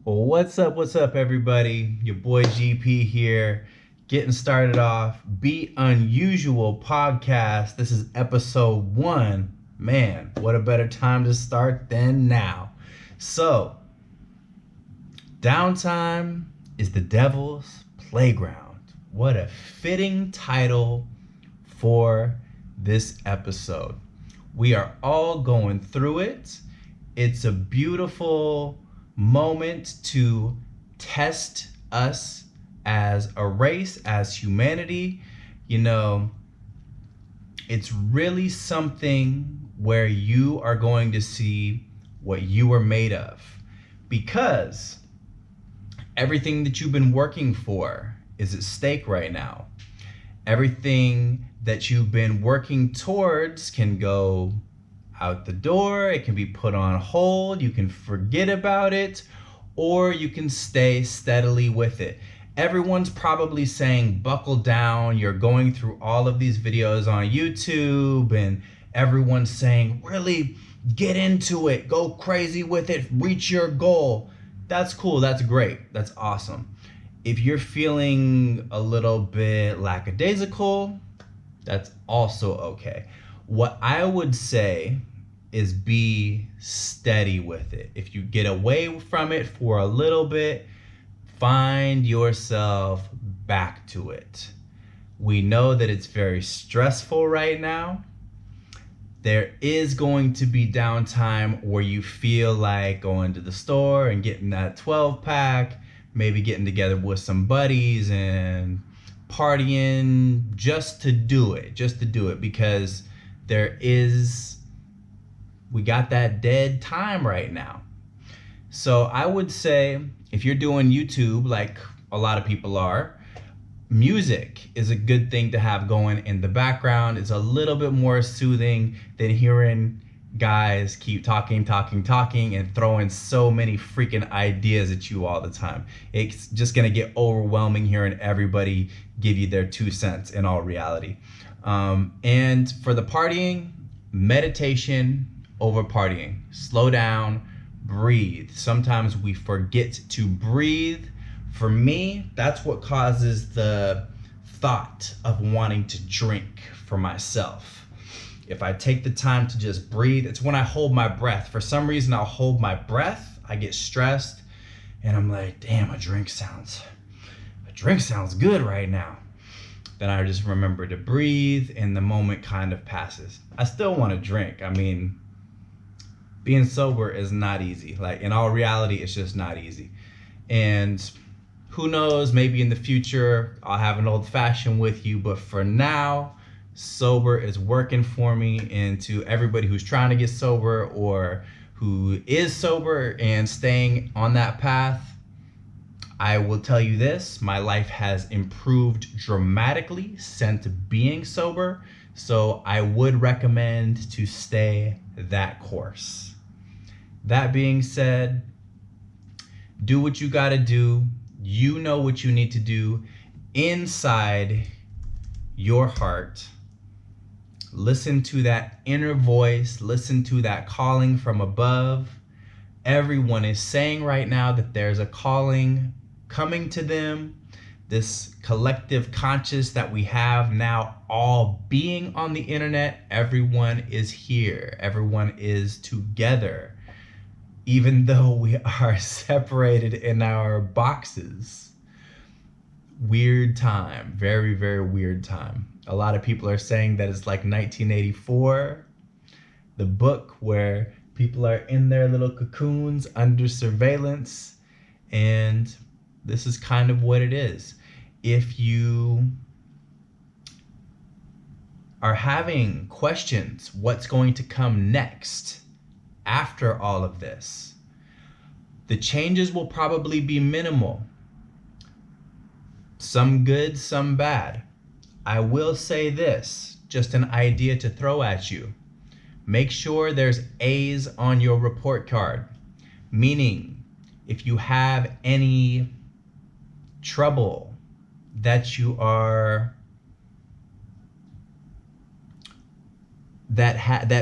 What's up, everybody? Your boy GP here, getting started off. Be Unusual podcast. This is episode 1. Man, what a better time to start than now. So, Downtime is the devil's playground. What a fitting title for this episode. We are all going through it. It's a beautiful moment to test us as a race, as humanity. You know, it's really something where you are going to see what you are made of, because everything that you've been working for is at stake right now. Everything that you've been working towards can go out the door. It can be put on hold. You can forget about it, or you can stay steadily with it. Everyone's probably saying, buckle down. You're going through all of these videos on YouTube, and everyone's saying, really get into it. Go crazy with it. Reach your goal. That's cool. That's great. That's awesome. If you're feeling a little bit lackadaisical, that's also okay. What I would say is be steady with it. If you get away from it for a little bit, find yourself back to it. We know that it's very stressful right now. There is going to be downtime where you feel like going to the store and getting that 12-pack, maybe getting together with some buddies and partying just to do it, because we got that dead time right now. So I would say, if you're doing YouTube like a lot of people are, music is a good thing to have going in the background. It's a little bit more soothing than hearing guys keep talking and throwing so many freaking ideas at you all the time. It's just gonna get overwhelming hearing everybody give you their 2 cents in all reality. And for the partying, meditation over partying. Slow down, breathe. Sometimes we forget to breathe. For me, that's what causes the thought of wanting to drink for myself. If I take the time to just breathe, it's when I hold my breath. For some reason, I'll hold my breath. I get stressed and I'm like, damn, a drink sounds good right now. Then I just remember to breathe and the moment kind of passes. I still want to drink. I mean, being sober is not easy. Like, in all reality, it's just not easy. And who knows, maybe in the future, I'll have an old fashioned with you. But for now, sober is working for me. And to everybody who's trying to get sober or who is sober and staying on that path, I will tell you this: my life has improved dramatically since being sober. So I would recommend to stay that course. That being said, do what you gotta do. You know what you need to do inside your heart. Listen to that inner voice. Listen to that calling from above. Everyone is saying right now that there's a calling coming to them. This collective conscious that we have now, all being on the internet, everyone is here. Everyone is together, even though we are separated in our boxes. Weird time. Very, very weird time. A lot of people are saying that it's like 1984, the book where people are in their little cocoons under surveillance, and this is kind of what it is. If you are having questions, what's going to come next after all of this, the changes will probably be minimal. Some good, some bad. I will say this, just an idea to throw at you. Make sure there's A's on your report card, meaning if you have any trouble that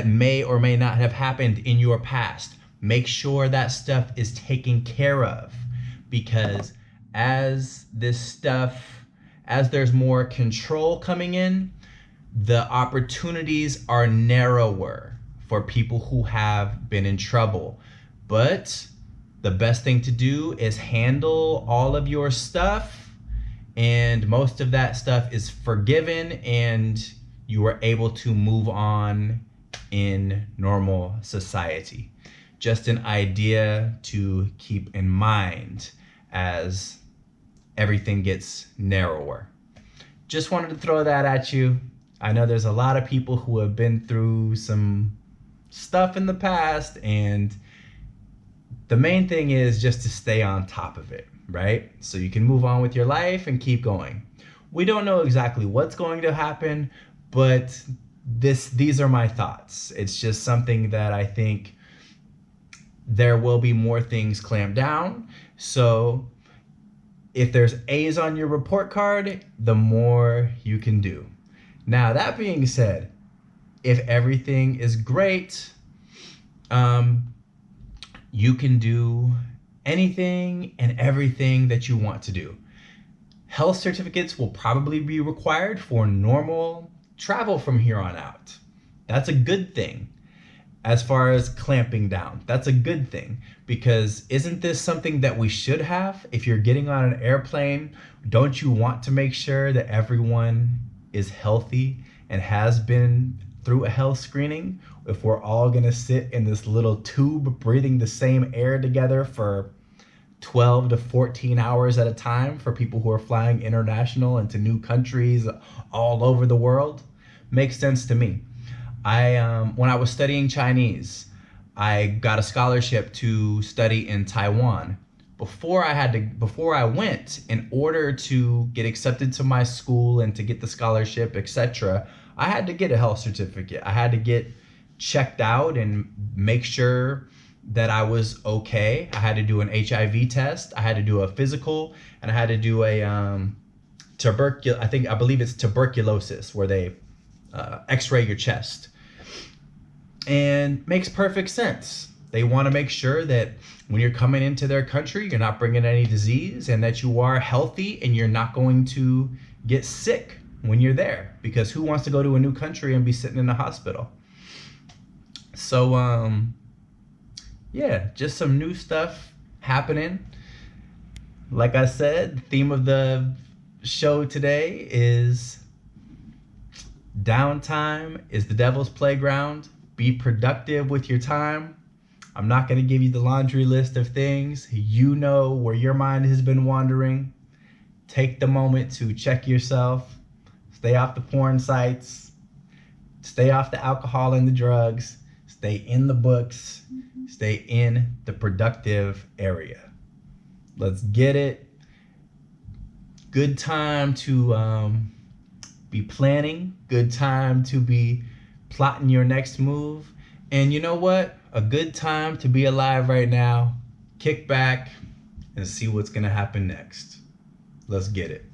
may or may not have happened in your past, make sure that stuff is taken care of. because as this stuff, as there's more control coming in, the opportunities are narrower for people who have been in trouble. But the best thing to do is handle all of your stuff, and most of that stuff is forgiven, and you are able to move on in normal society. Just an idea to keep in mind as everything gets narrower. Just wanted to throw that at you. I know there's a lot of people who have been through some stuff in the past, and the main thing is just to stay on top of it, right? So you can move on with your life and keep going. We don't know exactly what's going to happen, but these are my thoughts. It's just something that I think there will be more things clamped down. So if there's A's on your report card, the more you can do. Now, that being said, if everything is great, you can do anything and everything that you want to do. Health certificates will probably be required for normal travel from here on out. That's a good thing. As far as clamping down, that's a good thing, because isn't this something that we should have? If you're getting on an airplane, don't you want to make sure that everyone is healthy and has been through a health screening? If we're all gonna sit in this little tube breathing the same air together for 12 to 14 hours at a time for people who are flying international into new countries all over the world, makes sense to me. When I was studying Chinese, I got a scholarship to study in Taiwan. Before I went, in order to get accepted to my school and to get the scholarship, etc., I had to get a health certificate. I had to get checked out and make sure that I was okay. I had to do an HIV test. I had to do a physical, and I had to do a I believe it's tuberculosis, where they x-ray your chest. And makes perfect sense. They want to make sure that when you're coming into their country, you're not bringing any disease, and that you are healthy and you're not going to get sick when you're there, because who wants to go to a new country and be sitting in the hospital? So yeah, just some new stuff happening. Like I said, the theme of the show today is downtime is the devil's playground. Be productive with your time. I'm not going to give you the laundry list of things. You know where your mind has been wandering. Take the moment to check yourself. Stay off the porn sites. Stay off the alcohol and the drugs. Stay in the books. Stay in the productive area. Let's get it. Good time to be planning. Good time to be plotting your next move. And you know what? A good time to be alive right now. Kick back and see what's going to happen next. Let's get it.